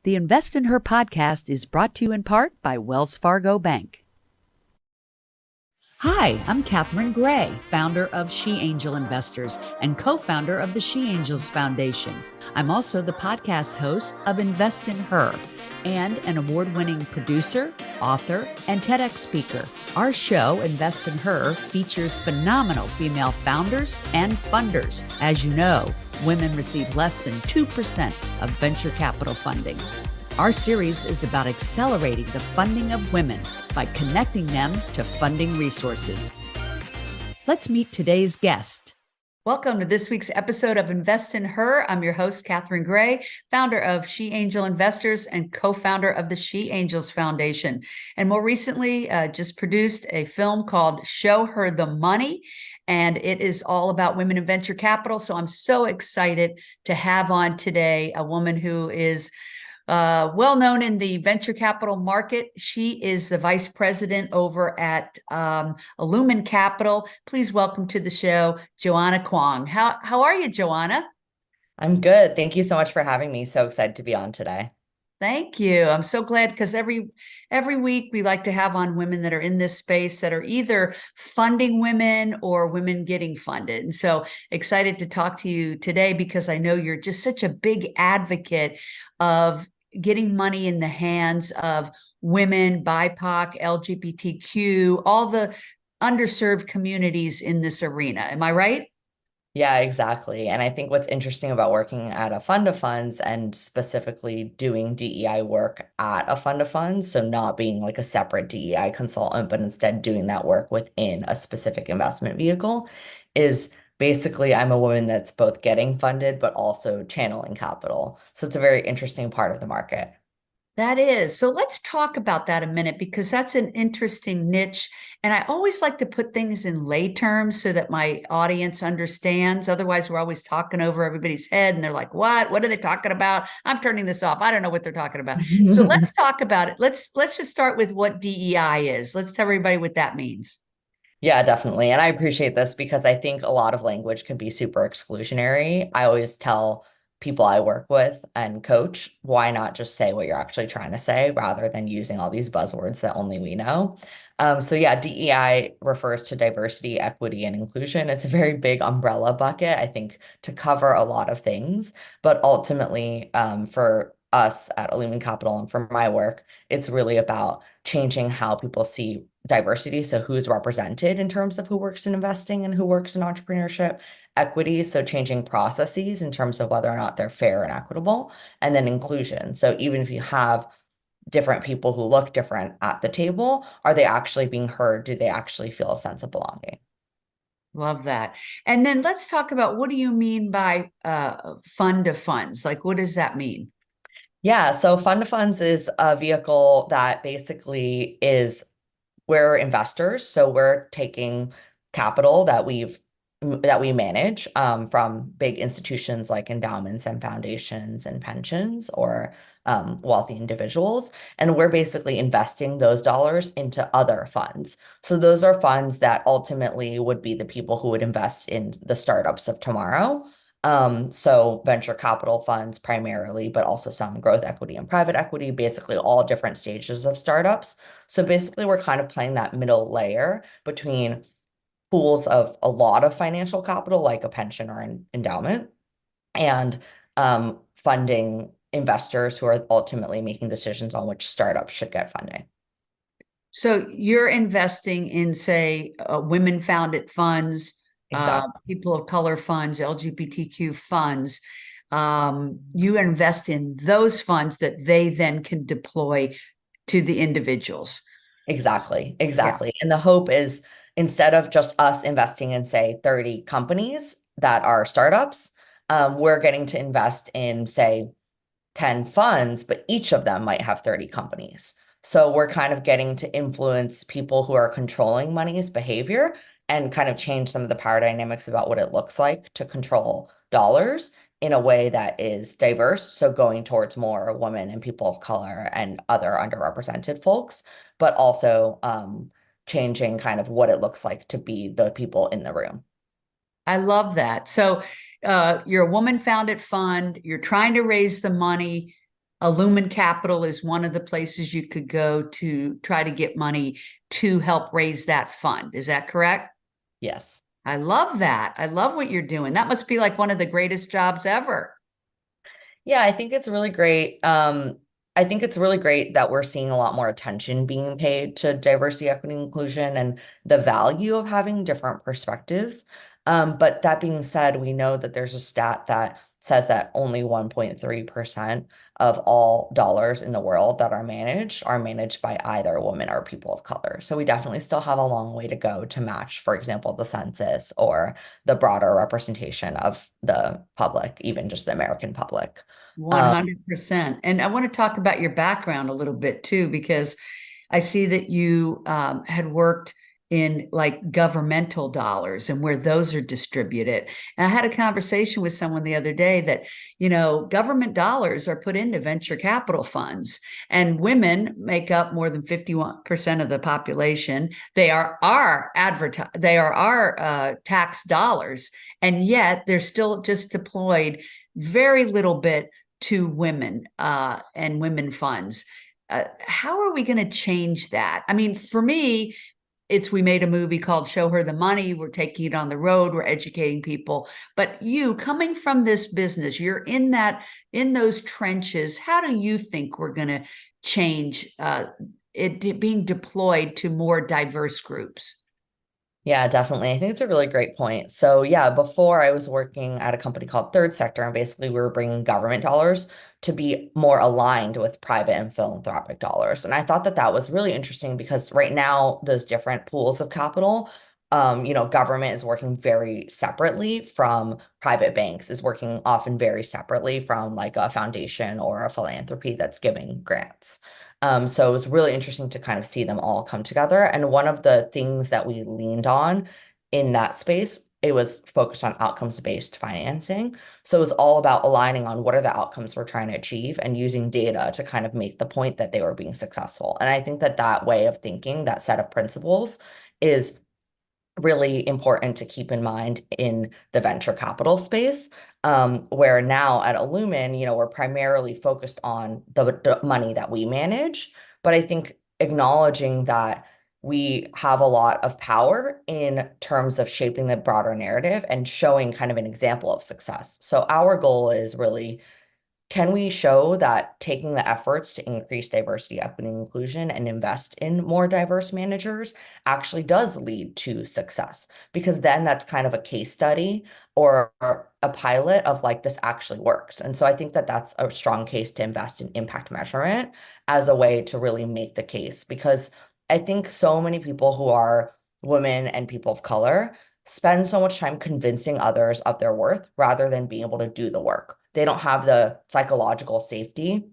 The Invest in Her podcast is brought to you in part by Wells Fargo Bank. Hi, I'm Catherine Gray, founder of She Angel Investors and co-founder of the She Angels Foundation. I'm also the podcast host of Invest in Her and an award-winning producer, author, and TEDx speaker. Our show, Invest in Her, features phenomenal female founders and funders. As you know, women receive less than 2% of venture capital funding. Our series is about accelerating the funding of women by connecting them to funding resources. Let's meet today's guest. Welcome to this week's episode of Invest in Her. I'm your host, Catherine Gray, founder of She Angel Investors and co-founder of the She Angels Foundation. And more recently, just produced a film called Show Her the Money. And it is all about women in venture capital. So I'm so excited to have on today a woman who is well known in the venture capital market. She is the vice president over at Illumen Capital. Please welcome to the show, Joanna Kuang. How are you, Joanna? I'm good. Thank you so much for having me. So excited to be on today. Thank you. I'm so glad because every week we like to have on women that are in this space that are either funding women or women getting funded. And so excited to talk to you today because I know you're just such a big advocate of getting money in the hands of women, BIPOC, LGBTQ, all the underserved communities in this arena. Am I right? Yeah, exactly. And I think what's interesting about working at a fund of funds and specifically doing DEI work at a fund of funds, so not being like a separate DEI consultant, but instead doing that work within a specific investment vehicle, is basically I'm a woman that's both getting funded, but also channeling capital. So it's a very interesting part of the market. That is. So let's talk about that a minute because that's an interesting niche. And I always like to put things in lay terms so that my audience understands. Otherwise, we're always talking over everybody's head and they're like, what? What are they talking about? I'm turning this off. I don't know what they're talking about. So let's talk about it. Let's just start with what DEI is. Let's tell everybody what that means. Yeah, definitely. And I appreciate this because I think a lot of language can be super exclusionary. I always tell people I work with and coach, why not just say what you're actually trying to say rather than using all these buzzwords that only we know. So yeah, DEI refers to diversity, equity, and inclusion. It's a very big umbrella bucket, I think, to cover a lot of things. But ultimately, for us at Illumen Capital and for my work, it's really about changing how people see diversity. So who's represented in terms of who works in investing and who works in entrepreneurship, equity. So changing processes in terms of whether or not they're fair and equitable, and then inclusion. So even if you have different people who look different at the table, are they actually being heard? Do they actually feel a sense of belonging? Love that. And then let's talk about what do you mean by fund of funds? Like, what does that mean? Yeah, so fund of funds is a vehicle that basically is we're investors, so we're taking capital that we manage from big institutions like endowments and foundations and pensions or wealthy individuals. And we're basically investing those dollars into other funds. So those are funds that ultimately would be the people who would invest in the startups of tomorrow. So venture capital funds primarily, but also some growth equity and private equity, basically all different stages of startups. So basically, we're kind of playing that middle layer between pools of a lot of financial capital, like a pension or an endowment, and funding investors who are ultimately making decisions on which startups should get funding. So you're investing in, say, women-founded funds, Exactly. people of color funds, LGBTQ funds. You invest in those funds that they then can deploy to the individuals. Exactly. Yeah. Exactly. And the hope is instead of just us investing in, say, 30 companies that are startups, we're getting to invest in, say, 10 funds, but each of them might have 30 companies. So we're kind of getting to influence people who are controlling money's behavior and kind of change some of the power dynamics about what it looks like to control dollars in a way that is diverse. So going towards more women and people of color and other underrepresented folks, but also changing kind of what it looks like to be the people in the room. I love that. So you're a woman-founded fund. You're trying to raise the money Illumen Capital is one of the places you could go to try to get money to help raise that fund. Is that correct? Yes. I love that. I love what you're doing. That must be like one of the greatest jobs ever. Yeah, I think it's really great. I think it's really great that we're seeing a lot more attention being paid to diversity, equity, and inclusion and the value of having different perspectives. But that being said, we know that there's a stat that says that only 1.3% of all dollars in the world that are managed by either women or people of color. So we definitely still have a long way to go to match, for example, the census or the broader representation of the public, even just the American public. Um, 100%. And I want to talk about your background a little bit too, because I see that you had worked in like governmental dollars and where those are distributed. And I had a conversation with someone the other day that, government dollars are put into venture capital funds, and women make up more than 51% of the population. They are our tax dollars, and yet they're still just deployed very little bit to women and women funds. How are we going to change that? I mean, for me, we made a movie called Show Her the Money. We're taking it on the road. We're educating people. But you coming from this business, you're in those trenches. How do you think we're going to change it being deployed to more diverse groups? Yeah, definitely. I think it's a really great point. So, yeah, before I was working at a company called Third Sector, and basically we were bringing government dollars to be more aligned with private and philanthropic dollars. And I thought that that was really interesting because right now, those different pools of capital, government is working very separately from private banks, is working often very separately from like a foundation or a philanthropy that's giving grants. So it was really interesting to kind of see them all come together. And one of the things that we leaned on in that space, it was focused on outcomes-based financing. So it was all about aligning on what are the outcomes we're trying to achieve and using data to kind of make the point that they were being successful. And I think that that way of thinking, that set of principles, is really important to keep in mind in the venture capital space, where now at Illumin, we're primarily focused on the money that we manage. But I think acknowledging that we have a lot of power in terms of shaping the broader narrative and showing kind of an example of success. So our goal is really, can we show that taking the efforts to increase diversity, equity, and inclusion and invest in more diverse managers actually does lead to success? Because then that's kind of a case study or a pilot of like, this actually works. And so I think that that's a strong case to invest in impact measurement as a way to really make the case. Because I think so many people who are women and people of color spend so much time convincing others of their worth rather than being able to do the work. They don't have the psychological safety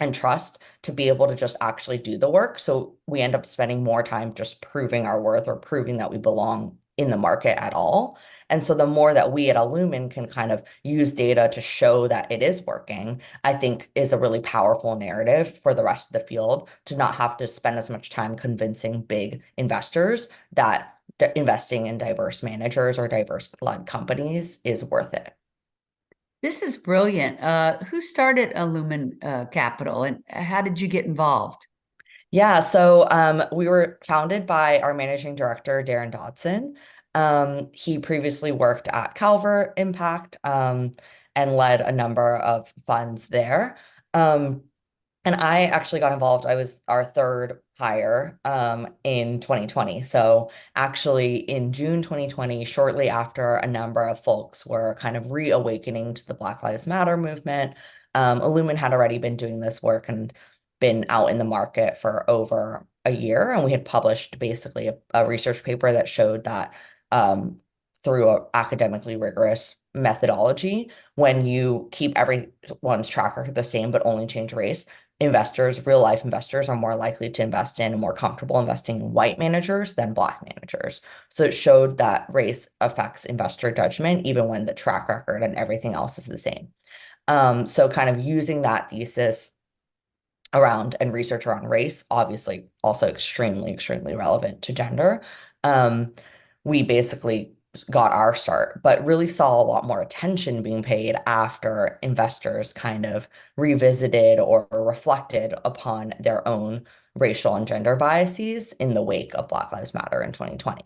and trust to be able to just actually do the work. So we end up spending more time just proving our worth or proving that we belong in the market at all. And so the more that we at Illumin can kind of use data to show that it is working, I think is a really powerful narrative for the rest of the field to not have to spend as much time convincing big investors that investing in diverse managers or diverse led companies is worth it. This is brilliant. Who started Illumen Capital, and how did you get involved? Yeah, so we were founded by our managing director, Darren Dodson. He previously worked at Calvert Impact and led a number of funds there. Um, and I actually got involved. I was our third hire in 2020. So actually in June 2020, shortly after a number of folks were kind of reawakening to the Black Lives Matter movement, Illumin had already been doing this work and been out in the market for over a year. And we had published basically a research paper that showed that through an academically rigorous methodology, when you keep everyone's track record the same but only change race, investors, real life investors, are more likely to invest in and more comfortable investing in white managers than Black managers. So it showed that race affects investor judgment, even when the track record and everything else is the same. So kind of using that thesis around and research around race, obviously also extremely, extremely relevant to gender. We basically got our start, but really saw a lot more attention being paid after investors kind of revisited or reflected upon their own racial and gender biases in the wake of Black Lives Matter in 2020.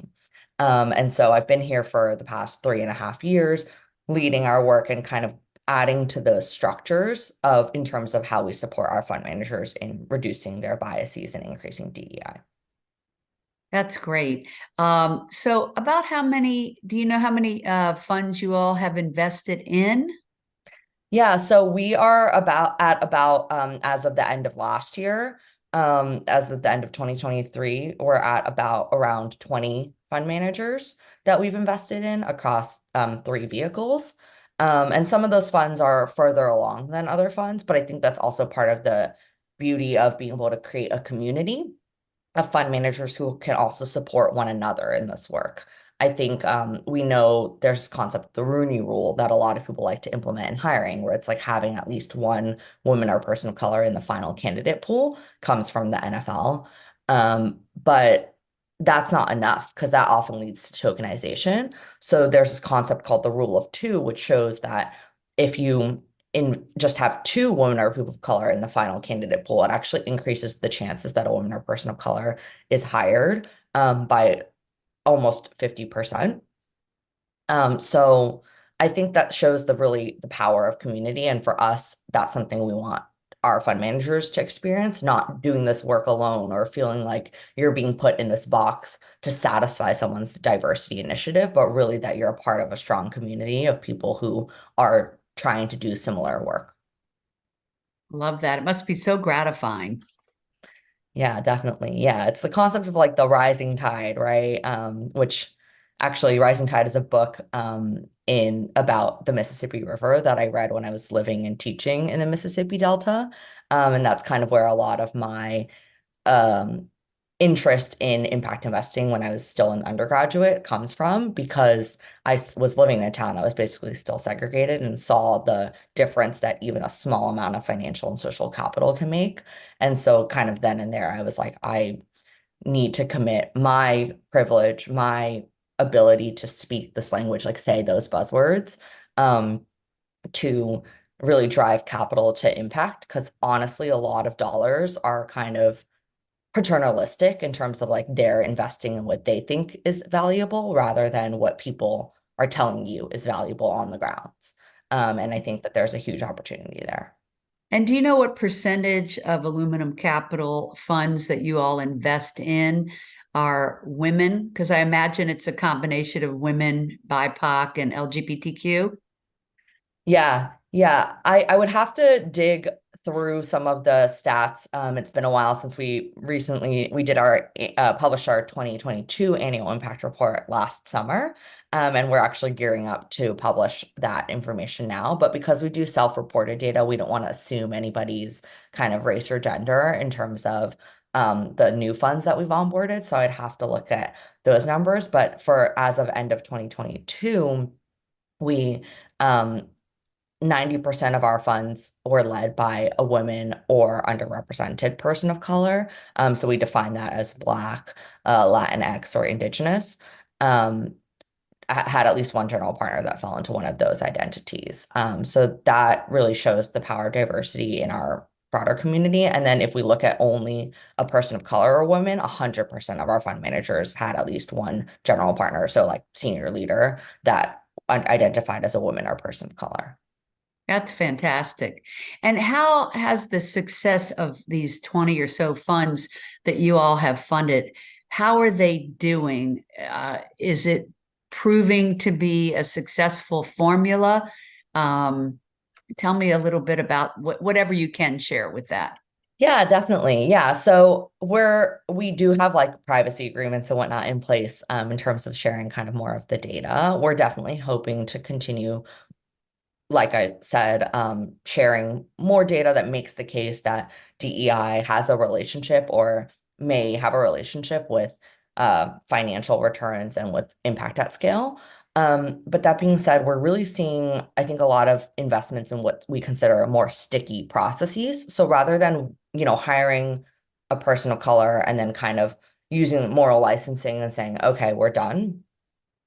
And so I've been here for the past 3.5 years, leading our work and kind of adding to the structures of in terms of how we support our fund managers in reducing their biases and increasing DEI. That's great. So about do you know how many funds you all have invested in? Yeah, so we are about as of the end of last year, as of the end of 2023, we're at about around 20 fund managers that we've invested in across 3 vehicles. And some of those funds are further along than other funds, but I think that's also part of the beauty of being able to create a community of fund managers who can also support one another in this work. I think we know there's this concept, the Rooney Rule, that a lot of people like to implement in hiring, where it's like having at least one woman or person of color in the final candidate pool comes from the NFL. But that's not enough because that often leads to tokenization. So there's this concept called the rule of two, which shows that if you just have 2 women or people of color in the final candidate pool, it actually increases the chances that a woman or person of color is hired by almost 50%. So I think that shows the power of community. And for us, that's something we want our fund managers to experience, not doing this work alone or feeling like you're being put in this box to satisfy someone's diversity initiative, but really that you're a part of a strong community of people who are trying to do similar work. Love that. It must be so gratifying. Yeah, definitely. Yeah, it's the concept of like the rising tide, right? Which actually Rising Tide is a book in about the Mississippi River that I read when I was living and teaching in the Mississippi Delta. And that's kind of where a lot of my um interest in impact investing when I was still an undergraduate comes from because was living in a town that was basically still segregated and saw the difference that even a small amount of financial and social capital can make. And so kind of then and there, I was like, I need to commit my privilege, my ability to speak this language, like say those buzzwords, to really drive capital to impact. Because honestly, a lot of dollars are kind of paternalistic in terms of like they're investing in what they think is valuable rather than what people are telling you is valuable on the grounds. And I think that there's a huge opportunity there. And do you know what percentage of aluminum capital funds that you all invest in are women? Because I imagine it's a combination of women, BIPOC, and LGBTQ. Yeah. I would have to dig through some of the stats. It's been a while since we did our published our 2022 annual impact report last summer. And we're actually gearing up to publish that information now. But because we do self-reported data, we don't want to assume anybody's kind of race or gender in terms of the new funds that we've onboarded. So I'd have to look at those numbers. But for as of end of 2022, we 90% of our funds were led by a woman or underrepresented person of color. So we define that as Black, Latinx, or Indigenous. Had at least one general partner that fell into one of those identities. So that really shows the power of diversity in our broader community. And then if we look at only a person of color or woman, 100% of our fund managers had at least one general partner, so like senior leader that identified as a woman or person of color. That's fantastic. And how has the success of these 20 or so funds that you all have funded, how are they doing? Is it proving to be a successful formula? Tell me a little bit about whatever you can share with that. Yeah, definitely. Yeah. So we do have like privacy agreements and whatnot in place in terms of sharing kind of more of the data. We're definitely hoping to continue, like I said, sharing more data that makes the case that DEI has a relationship or may have a relationship with financial returns and with impact at scale. But that being said, we're really seeing, I think, a lot of investments in what we consider more sticky processes. So rather than, hiring a person of color and then kind of using moral licensing and saying, okay, we're done,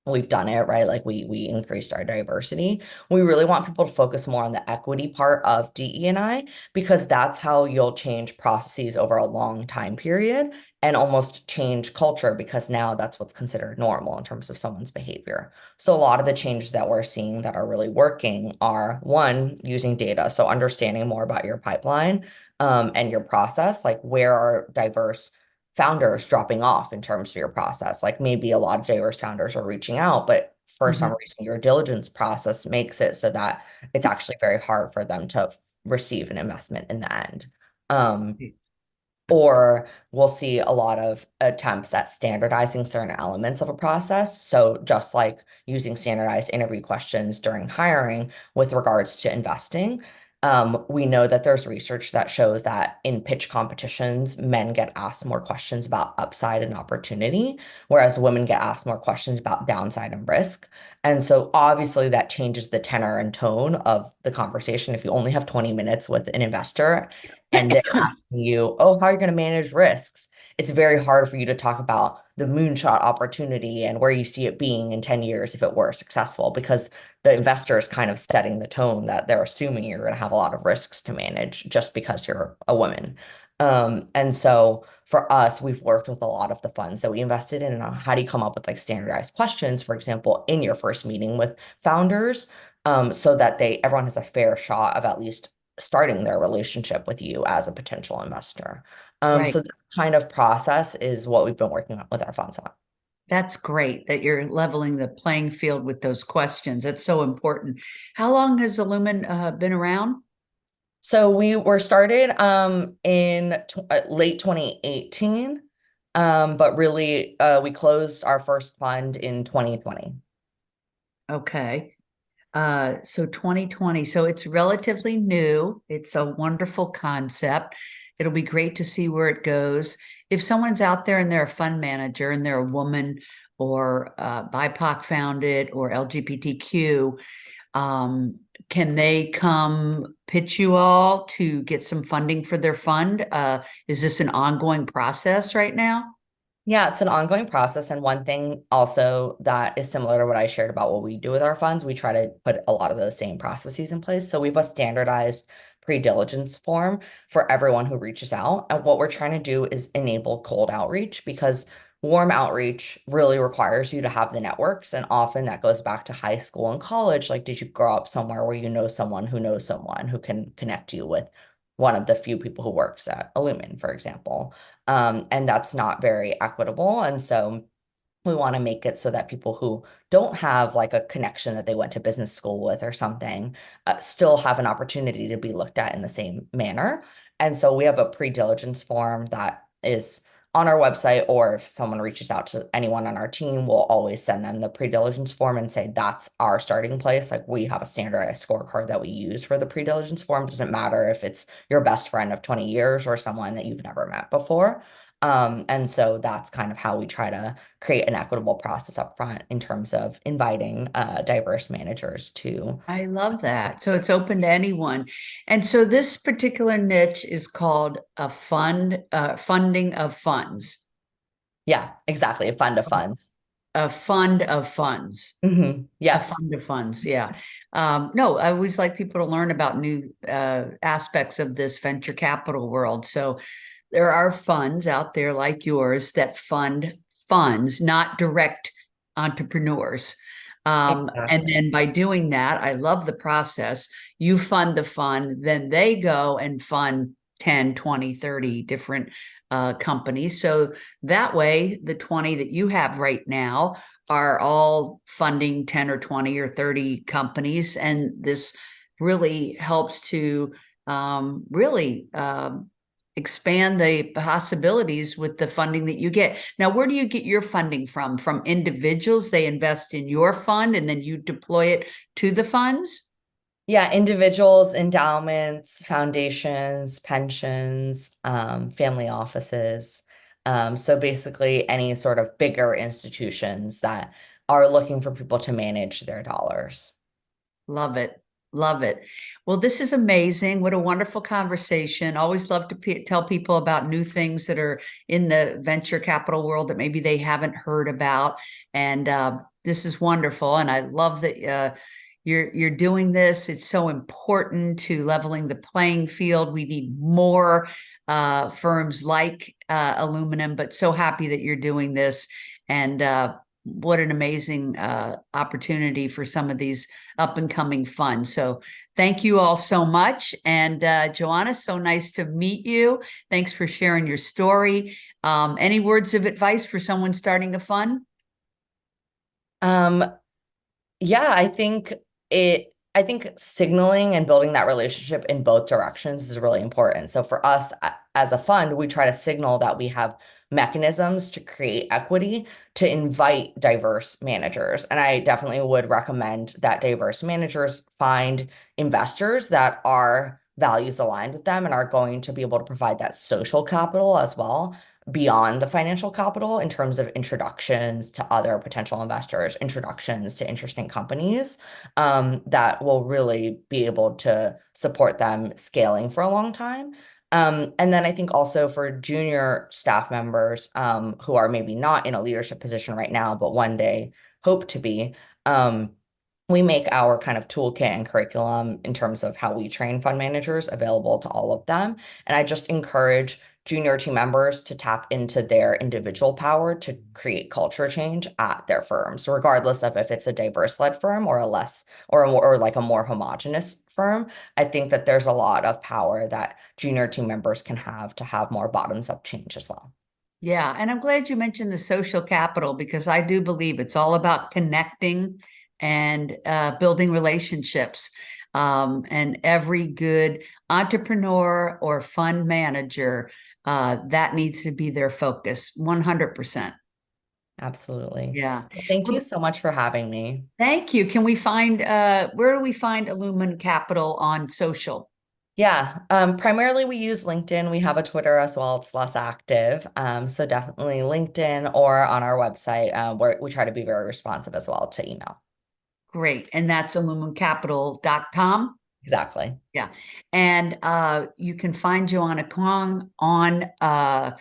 we've done it, right? Like we increased our diversity. We really want people to focus more on the equity part of DE&I because that's how you'll change processes over a long time period and almost change culture because now that's what's considered normal in terms of someone's behavior. So a lot of the changes that we're seeing that are really working are one, using data. So understanding more about your pipeline and your process, like where are diverse founders dropping off in terms of your process. Like maybe a lot of diverse founders are reaching out, but for some Mhm. reason, your diligence process makes it so that it's actually very hard for them to receive an investment in the end. Or we'll see a lot of attempts at standardizing certain elements of a process. So just like using standardized interview questions during hiring with regards to investing, we know that there's research that shows that in pitch competitions, men get asked more questions about upside and opportunity, whereas women get asked more questions about downside and risk. And so obviously that changes the tenor and tone of the conversation. If you only have 20 minutes with an investor and they're asking you, oh, how are you going to manage risks? It's very hard for you to talk about the moonshot opportunity and where you see it being in 10 years if it were successful, because the investor is kind of setting the tone that they're assuming you're going to have a lot of risks to manage just because you're a woman. And so for us, we've worked with a lot of the funds that we invested in. And how do you come up with like standardized questions, for example, in your first meeting with founders, so that everyone has a fair shot of at least starting their relationship with you as a potential investor. Right. So this kind of process is what we've been working on with our funds on. That's great that you're leveling the playing field with those questions. That's so important. How long has Illumin been around? So we were started in late 2018, but really we closed our first fund in 2020. Okay. So 2020. So it's relatively new. It's a wonderful concept. It'll be great to see where it goes. If someone's out there and they're a fund manager and they're a woman or BIPOC founded or LGBTQ, can they come pitch you all to get some funding for their fund? Is this an ongoing process right now? Yeah, it's an ongoing process. And one thing also that is similar to what I shared about what we do with our funds, we try to put a lot of those same processes in place. So we have a standardized pre-diligence form for everyone who reaches out. And what we're trying to do is enable cold outreach because warm outreach really requires you to have the networks. And often that goes back to high school and college. Like, did you grow up somewhere where you know someone who can connect you with one of the few people who works at Illumin, for example? And that's not very equitable. And so we want to make it so that people who don't have like a connection that they went to business school with or something still have an opportunity to be looked at in the same manner. And so we have a pre-diligence form that is on our website, or if someone reaches out to anyone on our team, we'll always send them the pre-diligence form and say that's our starting place. Like we have a standardized scorecard that we use for the pre-diligence form. It doesn't matter if it's your best friend of 20 years or someone that you've never met before. And so that's kind of how we try to create an equitable process up front in terms of inviting diverse managers to. I love that. So it's open to anyone. And so this particular niche is called a funding of funds, Yeah, exactly. A fund of funds. a fund of funds. A Yep. fund of funds, yeah. No, I always like people to learn about new aspects of this venture capital world. So there are funds out there like yours that fund funds, not direct entrepreneurs. And Exactly. then by doing that, I love the process. You fund the fund, then they go and fund 10, 20, 30 different companies. So that way, the 20 that you have right now are all funding 10 or 20 or 30 companies. And this really helps to really expand the possibilities with the funding that you get. Now, where do you get your funding from? From individuals? They invest in your fund and then you deploy it to the funds? Yeah, individuals, endowments, foundations, pensions, family offices. So basically any sort of bigger institutions that are looking for people to manage their dollars. Love it. Love it. Well, this is amazing. What a wonderful conversation. Always love to tell people about new things that are in the venture capital world that maybe they haven't heard about. And this is wonderful, and I love that you're doing this. It's so important to leveling the playing field. We need more firms like Aluminum, but so happy that you're doing this, and what an amazing opportunity for some of these up and coming funds. So thank you all so much. And Joanna, so nice to meet you. Thanks for sharing your story. Any words of advice for someone starting a fund? Um, yeah, I think signaling and building that relationship in both directions is really important. So for us as a fund, we try to signal that we have mechanisms to create equity to invite diverse managers. And I definitely would recommend that diverse managers find investors that are values aligned with them and are going to be able to provide that social capital as well beyond the financial capital in terms of introductions to other potential investors, introductions to interesting companies that will really be able to support them scaling for a long time. And then I think also for junior staff members who are maybe not in a leadership position right now, but one day hope to be, we make our kind of toolkit and curriculum in terms of how we train fund managers available to all of them. And I just encourage junior team members to tap into their individual power to create culture change at their firms, regardless of if it's a diverse-led firm or a less or like a more homogenous firm. I think that there's a lot of power that junior team members can have to have more bottoms-up change as well. Yeah, and I'm glad you mentioned the social capital because I do believe it's all about connecting and building relationships. And every good entrepreneur or fund manager, that needs to be their focus, 100%. Absolutely. Yeah. Well, thank you Well, so much for having me. thank you. Can we find where do we find Illumin Capital on social? Yeah, primarily we use LinkedIn. We have a Twitter as well. It's less active. So definitely LinkedIn or on our website, where we try to be very responsive as well to email. Great. And that's illumincapital.com. Exactly. Yeah. And you can find Joanna Kuang on a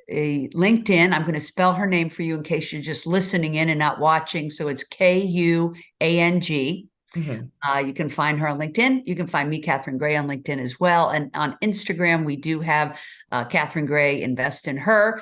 LinkedIn. I'm going to spell her name for you in case you're just listening in and not watching. So it's Kuang. Hmm. You can find her on LinkedIn. You can find me, Catherine Gray, on LinkedIn as well. And on Instagram, we do have Catherine Gray Invest in Her.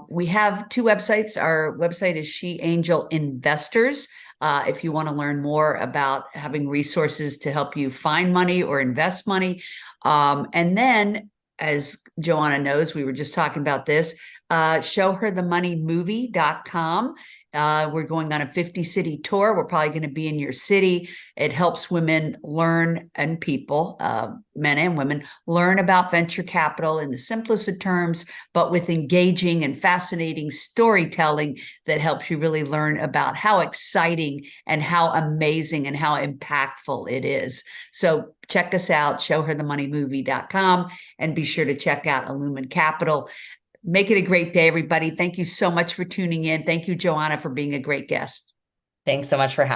We have two websites. Our website is She Angel Investors. If you want to learn more about having resources to help you find money or invest money. And then, as Joanna knows, we were just talking about this, showherthemoneymovie.com. We're going on a 50-city tour. We're probably going to be in your city. It helps women learn and people, men and women, learn about venture capital in the simplest of terms, but with engaging and fascinating storytelling that helps you really learn about how exciting and how amazing and how impactful it is. So check us out, showherthemoneymovie.com, and be sure to check out Illumen Capital. Make it a great day, everybody. Thank you so much for tuning in. Thank you, Joanna, for being a great guest. Thanks so much for having me.